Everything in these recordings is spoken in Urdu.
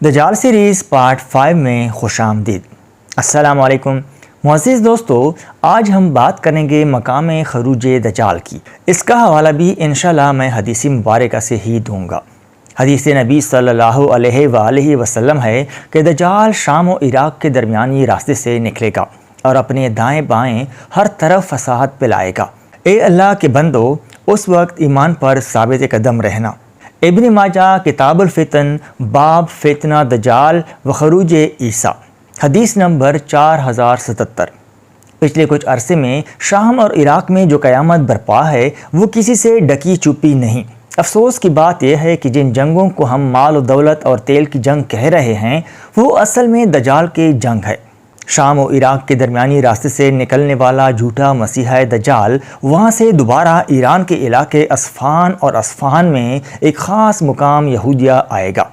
دجال سیریز پارٹ 5 میں خوش آمدید۔ السلام علیکم معزز دوستو، آج ہم بات کریں گے مقام خروج دجال کی۔ اس کا حوالہ بھی انشاءاللہ میں حدیث مبارکہ سے ہی دوں گا۔ حدیث نبی صلی اللہ علیہ وآلہ وسلم ہے کہ دجال شام و عراق کے درمیانی راستے سے نکلے گا اور اپنے دائیں بائیں ہر طرف فساد پھیلائے گا۔ اے اللہ کے بندو، اس وقت ایمان پر ثابت قدم رہنا۔ ابن ماجہ کتاب الفتن باب فتنہ دجال و خروج عیسیٰ، حدیث نمبر 4077۔ پچھلے کچھ عرصے میں شام اور عراق میں جو قیامت برپا ہے وہ کسی سے ڈکی چھپی نہیں۔ افسوس کی بات یہ ہے کہ جن جنگوں کو ہم مال و دولت اور تیل کی جنگ کہہ رہے ہیں وہ اصل میں دجال کی جنگ ہے۔ شام و عراق کے درمیانی راستے سے نکلنے والا جھوٹا مسیحا دجال وہاں سے دوبارہ ایران کے علاقے اصفہان اور اصفہان میں ایک خاص مقام یہودیہ آئے گا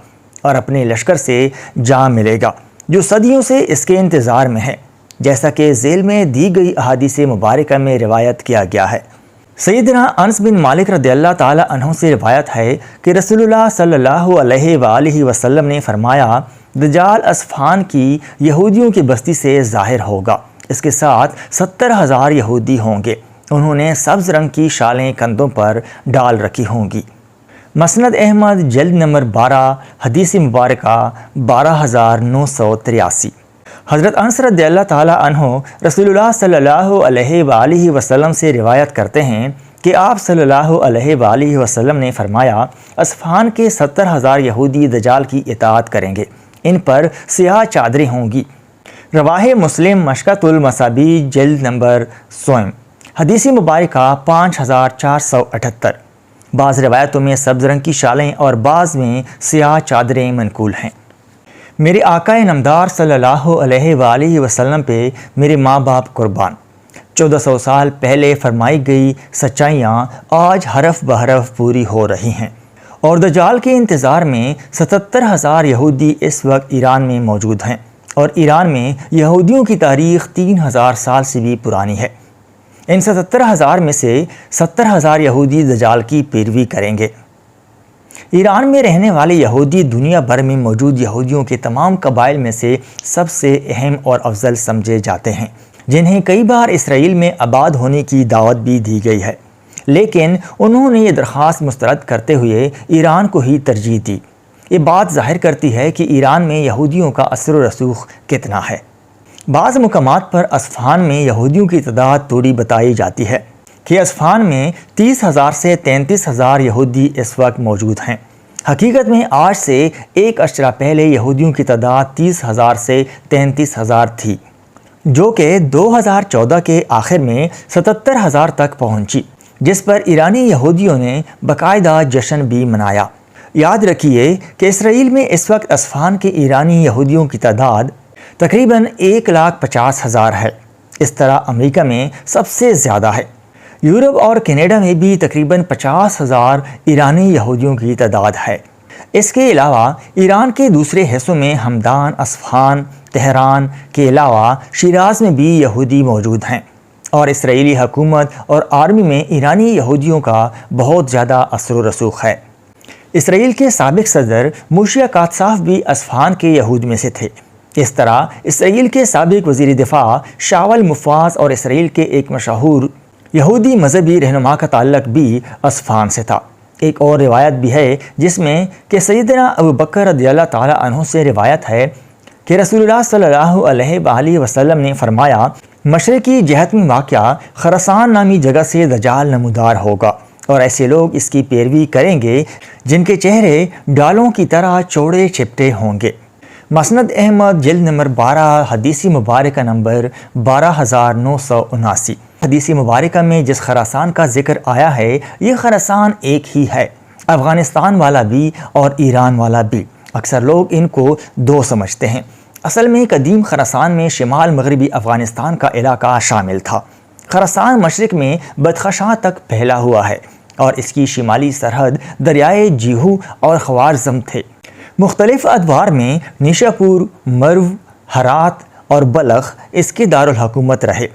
اور اپنے لشکر سے جا ملے گا جو صدیوں سے اس کے انتظار میں ہے، جیسا کہ ذیل میں دی گئی احادیث مبارکہ میں روایت کیا گیا ہے۔ سیدنا انس بن مالک رضی اللہ تعالی عنہ سے روایت ہے کہ رسول اللہ صلی اللہ علیہ وآلہ وسلم نے فرمایا، دجال اصفہان کی یہودیوں کی بستی سے ظاہر ہوگا، اس کے ساتھ 70,000 یہودی ہوں گے، انہوں نے سبز رنگ کی شالیں کندھوں پر ڈال رکھی ہوں گی۔ مسند احمد جلد نمبر 12 حدیث مبارکہ 12983۔ حضرت انس رضی اللہ تعالیٰ عنہ رسول اللہ صلی اللہ علیہ وآلہ وسلم سے روایت کرتے ہیں کہ آپ صلی اللہ علیہ وآلہ وسلم نے فرمایا، اصفہان کے 70,000 یہودی دجال کی اطاعت کریں گے، ان پر سیاہ چادریں ہوں گی۔ رواہ مسلم مشکۃ المصابیح جلد نمبر 16، حدیث مبارکہ 5478۔ بعض روایتوں میں سبز رنگ کی شالیں اور بعض میں سیاہ چادریں منقول ہیں۔ میرے آقا نامدار صلی اللہ علیہ وآلہ وسلم پہ میرے ماں باپ قربان، 1400 سال پہلے فرمائی گئی سچائیاں آج حرف بحرف پوری ہو رہی ہیں، اور دجال کے انتظار میں 77,000 یہودی اس وقت ایران میں موجود ہیں، اور ایران میں یہودیوں کی تاریخ 3,000 سال سے بھی پرانی ہے۔ ان 77,000 میں سے 70,000 یہودی دجال کی پیروی کریں گے۔ ایران میں رہنے والے یہودی دنیا بھر میں موجود یہودیوں کے تمام قبائل میں سے سب سے اہم اور افضل سمجھے جاتے ہیں، جنہیں کئی بار اسرائیل میں آباد ہونے کی دعوت بھی دی گئی ہے، لیکن انہوں نے یہ درخواست مسترد کرتے ہوئے ایران کو ہی ترجیح دی۔ یہ بات ظاہر کرتی ہے کہ ایران میں یہودیوں کا اثر و رسوخ کتنا ہے۔ بعض مقامات پر اصفہان میں یہودیوں کی تعداد توڑی بتائی جاتی ہے کہ اصفہان میں 30,000 سے 33,000 یہودی اس وقت موجود ہیں۔ حقیقت میں آج سے ایک اشرہ پہلے یہودیوں کی تعداد 30,000 سے 33,000 تھی، جو کہ 2014 کے آخر میں 77,000 تک پہنچی، جس پر ایرانی یہودیوں نے باقاعدہ جشن بھی منایا۔ یاد رکھیے کہ اسرائیل میں اس وقت اصفہان کے ایرانی یہودیوں کی تعداد تقریباً 1,50,000 ہے۔ اس طرح امریکہ میں سب سے زیادہ ہے۔ یورپ اور کینیڈا میں بھی تقریباً 50,000 ایرانی یہودیوں کی تعداد ہے۔ اس کے علاوہ ایران کے دوسرے حصوں میں ہمدان، اصفہان، تہران کے علاوہ شیراز میں بھی یہودی موجود ہیں، اور اسرائیلی حکومت اور آرمی میں ایرانی یہودیوں کا بہت زیادہ اثر و رسوخ ہے۔ اسرائیل کے سابق صدر موشی قاتساف بھی اصفہان کے یہود میں سے تھے۔ اس طرح اسرائیل کے سابق وزیر دفاع شاول مفاز اور اسرائیل کے ایک مشہور یہودی مذہبی رہنما کا تعلق بھی اصفہان سے تھا۔ ایک اور روایت بھی ہے جس میں کہ سیدنا ابوبکر رضی اللہ تعالیٰ عنہ سے روایت ہے کہ رسول اللہ صلی اللہ علیہ وآلہ وسلم نے فرمایا، مشرقی جہت میں واقع خراسان نامی جگہ سے دجال نمودار ہوگا، اور ایسے لوگ اس کی پیروی کریں گے جن کے چہرے ڈالوں کی طرح چوڑے چپٹے ہوں گے۔ مسند احمد جلد نمبر 12 حدیث مبارکہ نمبر 12979۔ حدیث مبارکہ میں جس خراسان کا ذکر آیا ہے یہ خراسان ایک ہی ہے، افغانستان والا بھی اور ایران والا بھی۔ اکثر لوگ ان کو دو سمجھتے ہیں۔ اصل میں قدیم خراسان میں شمال مغربی افغانستان کا علاقہ شامل تھا۔ خراسان مشرق میں بدخشاں تک پھیلا ہوا ہے، اور اس کی شمالی سرحد دریائے جیہو اور خوارزم تھے۔ مختلف ادوار میں نیشاپور، مرو، ہرات اور بلخ اس کے دارالحکومت رہے،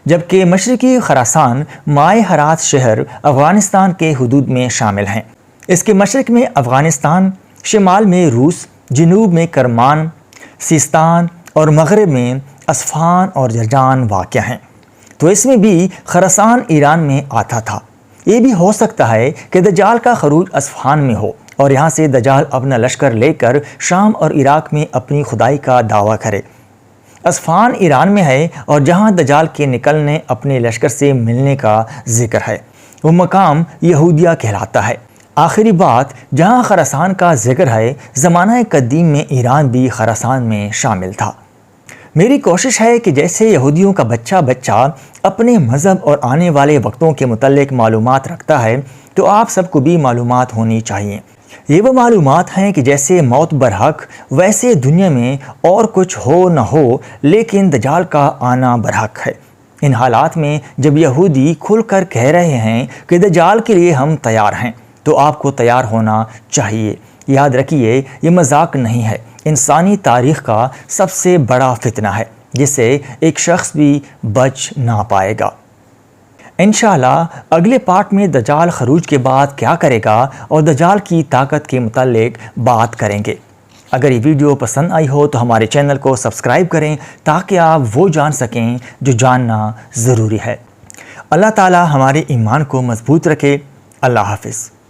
جبکہ مشرقی خراسان مائع ہرات شہر افغانستان کے حدود میں شامل ہیں۔ اس کے مشرق میں افغانستان، شمال میں روس، جنوب میں کرمان، سیستان اور مغرب میں اصفہان اور جرجان واقع ہیں، تو اس میں بھی خراسان ایران میں آتا تھا۔ یہ بھی ہو سکتا ہے کہ دجال کا خروج اصفہان میں ہو اور یہاں سے دجال اپنا لشکر لے کر شام اور عراق میں اپنی خدائی کا دعویٰ کرے۔ اصفہان ایران میں ہے اور جہاں دجال کے نکلنے اپنے لشکر سے ملنے کا ذکر ہے، وہ مقام یہودیہ کہلاتا ہے۔ آخری بات، جہاں خراسان کا ذکر ہے، زمانہ قدیم میں ایران بھی خراسان میں شامل تھا۔ میری کوشش ہے کہ جیسے یہودیوں کا بچہ اپنے مذہب اور آنے والے وقتوں کے متعلق معلومات رکھتا ہے، تو آپ سب کو بھی معلومات ہونی چاہیے۔ یہ وہ معلومات ہیں کہ جیسے موت برحق، ویسے دنیا میں اور کچھ ہو نہ ہو لیکن دجال کا آنا برحق ہے۔ ان حالات میں جب یہودی کھل کر کہہ رہے ہیں کہ دجال کے لیے ہم تیار ہیں، تو آپ کو تیار ہونا چاہیے۔ یاد رکھیے، یہ مذاق نہیں ہے، انسانی تاریخ کا سب سے بڑا فتنہ ہے جس سے ایک شخص بھی بچ نہ پائے گا۔ انشاءاللہ اگلے پارٹ میں دجال خروج کے بعد کیا کرے گا اور دجال کی طاقت کے متعلق بات کریں گے۔ اگر یہ ویڈیو پسند آئی ہو تو ہمارے چینل کو سبسکرائب کریں تاکہ آپ وہ جان سکیں جو جاننا ضروری ہے۔ اللہ تعالی ہمارے ایمان کو مضبوط رکھے۔ اللہ حافظ۔